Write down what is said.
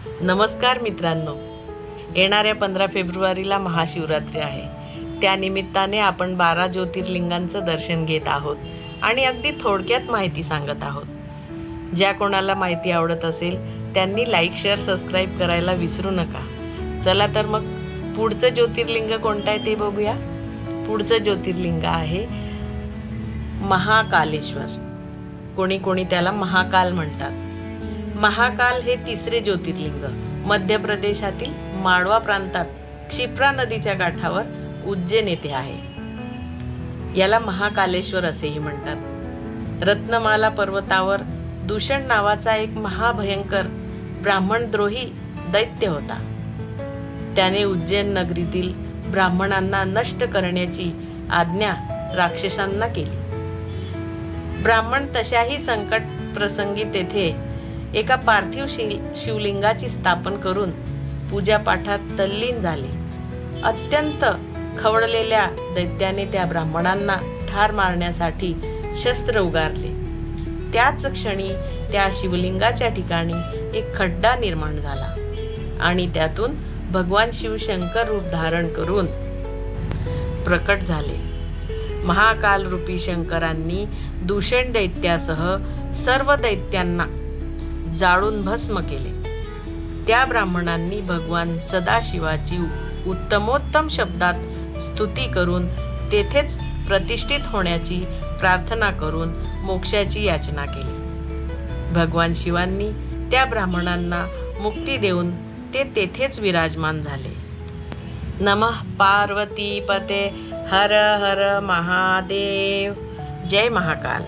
नमस्कार मित्रांनो, येणाऱ्या 15 फेब्रुवारीला महाशिवरात्री आहे. त्यानिमित्ताने आपण 12 ज्योतिर्लिंगांचं दर्शन घेत आहोत आणि अगदी थोडक्यात माहिती सांगत आहोत. ज्या कोणाला माहिती आवडत असेल त्यांनी लाईक, शेअर, सबस्क्राईब करायला विसरू नका. चला तर मग पुढचं ज्योतिर्लिंग कोणतं आहे ते बघूया. पुढचं ज्योतिर्लिंग आहे महाकालेश्वर. कोणी कोणी त्याला महाकाल म्हणतात. महाकाल हे तिसरे ज्योतिर्लिंग मध्य प्रदेशातील माळवा प्रांतात क्षिप्रा नदीच्या काठावर उज्जैन येथे आहे. याला महाकालेश्वर असेही म्हणतात. रत्नमाला पर्वतावर दूषण नावाचा एक महाभयंकर ब्राह्मणद्रोही दैत्य होता. त्याने उज्जैन नगरीतील ब्राह्मणांना नष्ट करण्याची आज्ञा राक्षसांना केली. ब्राह्मण तशाही संकट प्रसंगी तेथे एका पार्थिव शिवलिंगाची स्थापन करून पूजापाठात तल्लीन झाले. अत्यंत खवळलेल्या दैत्याने त्या ब्राह्मणांना ठार मारण्यासाठी शस्त्र उगारले. त्याच क्षणी त्या शिवलिंगाच्या ठिकाणी एक खड्डा निर्माण झाला आणि त्यातून भगवान शिव शंकर रूप धारण करून प्रकट झाले. महाकाल रूपी शंकरांनी दूषण दैत्यासह सर्व दैत्यांना जाळून भस्म केले. त्या ब्राह्मणांनी भगवान सदाशिवाची उत्तमोत्तम शब्दात स्तुती करून तेथेच प्रतिष्ठित होण्याची प्रार्थना करून मोक्षाची याचना केली. भगवान शिवांनी त्या ब्राह्मणांना मुक्ती देऊन ते तेथेच विराजमान झाले. नमः पार्वती पते हर हर महादेव. जय महाकाल.